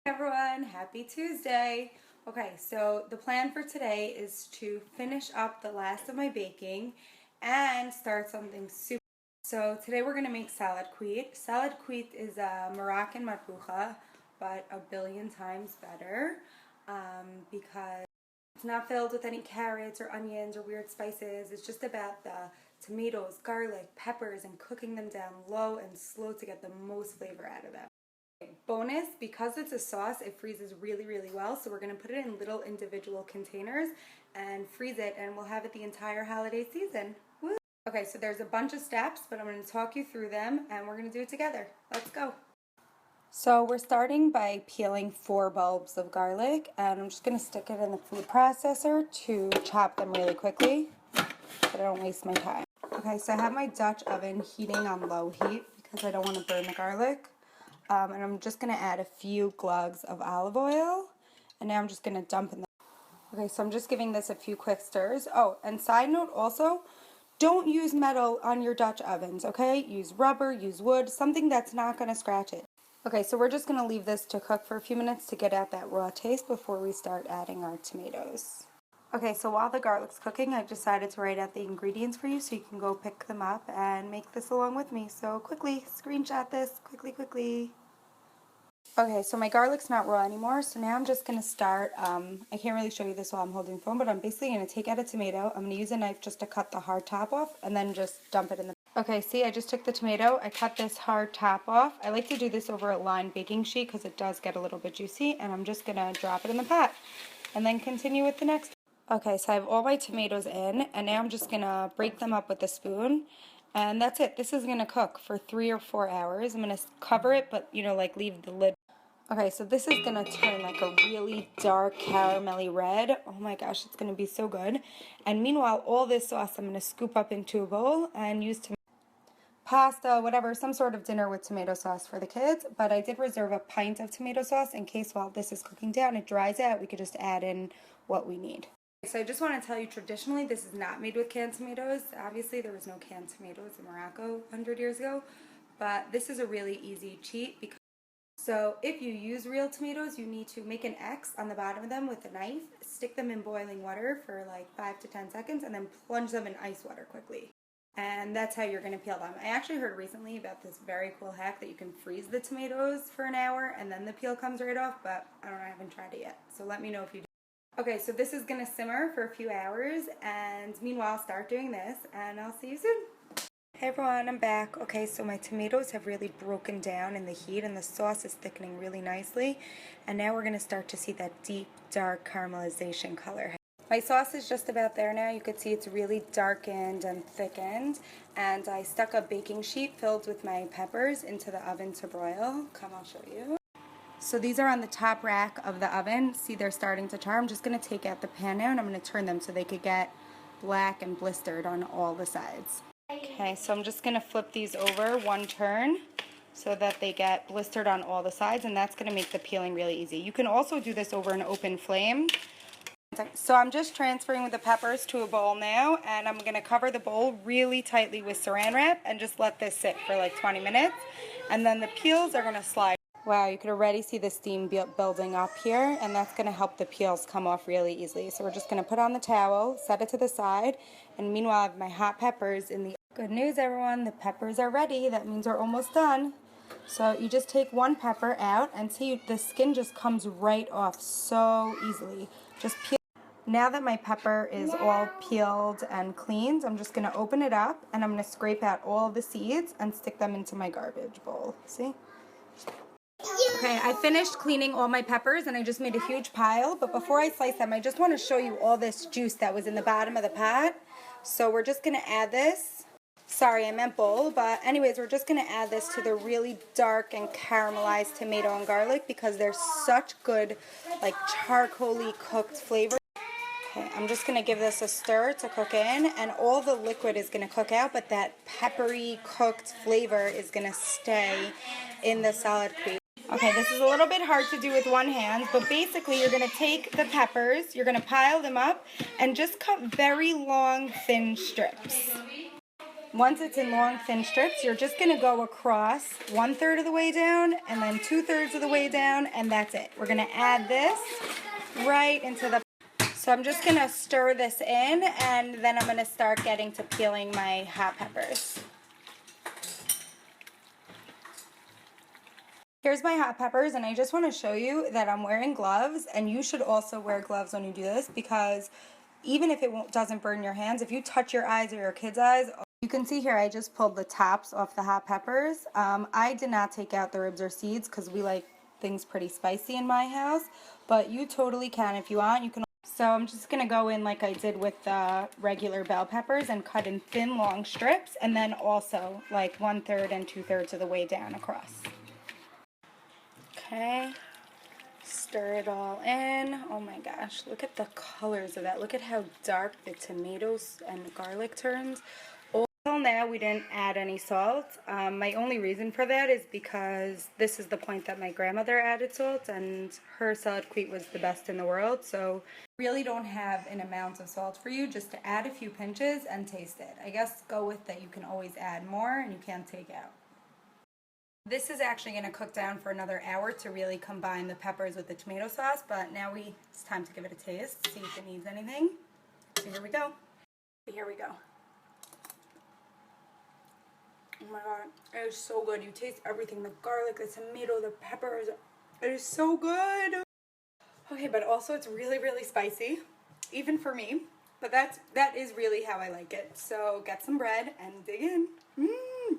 Everyone, happy Tuesday. Okay, so the plan for today is to finish up the last of my baking and start something super. So today we're going to make Saladquit. Saladquit is a Moroccan matbucha, but a billion times better because it's not filled with any carrots or onions or weird spices. It's just about the tomatoes, garlic, peppers, and cooking them down low and slow to get the most flavor out of them. Bonus, because it's a sauce, it freezes really well, so we're going to put it in little individual containers and freeze it, and we'll have it the entire holiday season. Woo! Okay, so there's a bunch of steps, but I'm going to talk you through them and we're going to do it together. Let's go. So we're starting by peeling 4 bulbs of garlic, and I'm just going to stick it in the food processor to chop them really quickly so I don't waste my time. Okay, so I have my Dutch oven heating on low heat because I don't want to burn the garlic. And I'm just going to add a few glugs of olive oil, and now I'm just going to dump in the... Okay, so I'm just giving this a few quick stirs. Oh, and side note also, don't use metal on your Dutch ovens, okay? Use rubber, use wood, something that's not going to scratch it. Okay, so we're just going to leave this to cook for a few minutes to get out that raw taste before we start adding our tomatoes. Okay, so while the garlic's cooking, I've decided to write out the ingredients for you so you can go pick them up and make this along with me. So quickly, screenshot this, quickly. Okay, so my garlic's not raw anymore, so now I'm just going to start, I can't really show you this while I'm holding the phone, but I'm basically going to take out a tomato. I'm going to use a knife just to cut the hard top off and then just dump it in the... Okay, see, I just took the tomato, I cut this hard top off. I like to do this over a lined baking sheet because it does get a little bit juicy, and I'm just going to drop it in the pot and then continue with the next. Okay, so I have all my tomatoes in, and now I'm just going to break them up with a spoon, and that's it. This is going to cook for 3 or 4 hours. I'm going to cover it, but, like leave the lid. Okay, so this is going to turn like a really dark caramelly red. Oh my gosh, it's going to be so good. And meanwhile, all this sauce I'm going to scoop up into a bowl and use to pasta, whatever, some sort of dinner with tomato sauce for the kids. But I did reserve a pint of tomato sauce in case while this is cooking down, it dries out, we could just add in what we need. So I just want to tell you, traditionally, this is not made with canned tomatoes. Obviously, there was no canned tomatoes in Morocco 100 years ago. But this is a really easy cheat because... So if you use real tomatoes, you need to make an X on the bottom of them with a knife, stick them in boiling water for like 5 to 10 seconds, and then plunge them in ice water quickly. And that's how you're going to peel them. I actually heard recently about this very cool hack that you can freeze the tomatoes for an hour and then the peel comes right off, but I haven't tried it yet. So let me know if you do. Okay, so this is going to simmer for a few hours, and meanwhile start doing this, and I'll see you soon. Hey everyone, I'm back. Okay, so my tomatoes have really broken down in the heat and the sauce is thickening really nicely. And now we're going to start to see that deep, dark caramelization color. My sauce is just about there now. You could see it's really darkened and thickened. And I stuck a baking sheet filled with my peppers into the oven to broil. Come, I'll show you. So these are on the top rack of the oven. See, they're starting to char. I'm just going to take out the pan now and I'm going to turn them so they could get black and blistered on all the sides. Okay, so I'm just going to flip these over one turn so that they get blistered on all the sides, and that's going to make the peeling really easy. You can also do this over an open flame. So I'm just transferring the peppers to a bowl now, and I'm going to cover the bowl really tightly with saran wrap and just let this sit for like 20 minutes, and then the peels are going to slide. Wow, you can already see the steam building up here, and that's going to help the peels come off really easily. So we're just going to put on the towel, set it to the side, and meanwhile I have my hot peppers in the... Good news everyone, the peppers are ready. That means we're almost done. So you just take one pepper out, and see the skin just comes right off so easily. Just peel. Now that my pepper is all peeled and cleaned, I'm just going to open it up, and I'm going to scrape out all the seeds and stick them into my garbage bowl. See? Okay, I finished cleaning all my peppers and I just made a huge pile, but before I slice them, I just want to show you all this juice that was in the bottom of the pot. So we're just going to add this. Sorry, I meant bowl, but anyways, we're just going to add this to the really dark and caramelized tomato and garlic because they're such good, like charcoaly cooked flavor. Okay, I'm just going to give this a stir to cook in, and all the liquid is going to cook out, but that peppery cooked flavor is going to stay in the Saladquit. Okay, this is a little bit hard to do with one hand, but basically you're going to take the peppers, you're going to pile them up, and just cut very long, thin strips. Once it's in long, thin strips, you're just gonna go across 1/3 of the way down and then 2/3 of the way down, and that's it. We're gonna add this right into the, so I'm just gonna stir this in, and then I'm gonna start getting to peeling my hot peppers. Here's my hot peppers, and I just want to show you that I'm wearing gloves, and you should also wear gloves when you do this, because even if it doesn't burn your hands, if you touch your eyes or your kids' eyes, you can see here I just pulled the tops off the hot peppers. I did not take out the ribs or seeds because we like things pretty spicy in my house, but you totally can if you want. You can. So I'm just going to go in like I did with the regular bell peppers and cut in thin, long strips, and then also like 1/3 and 2/3 of the way down across. Okay, stir it all in. Oh my gosh, look at the colors of that. Look at how dark the tomatoes and the garlic turns. Until now, we didn't add any salt. My only reason for that is because this is the point that my grandmother added salt, and her Saladquit was the best in the world. So really don't have an amount of salt for you, just to add a few pinches and taste it. I guess go with that you can always add more and you can't take out. This is actually going to cook down for another hour to really combine the peppers with the tomato sauce, but now it's time to give it a taste, see if it needs anything. So here we go. Here we go. Oh my god, it is so good. You taste everything, the garlic, the tomato, the peppers. It is so good. Okay, but also it's really, really spicy, even for me, but that is really how I like it. So get some bread and dig in. Mmm.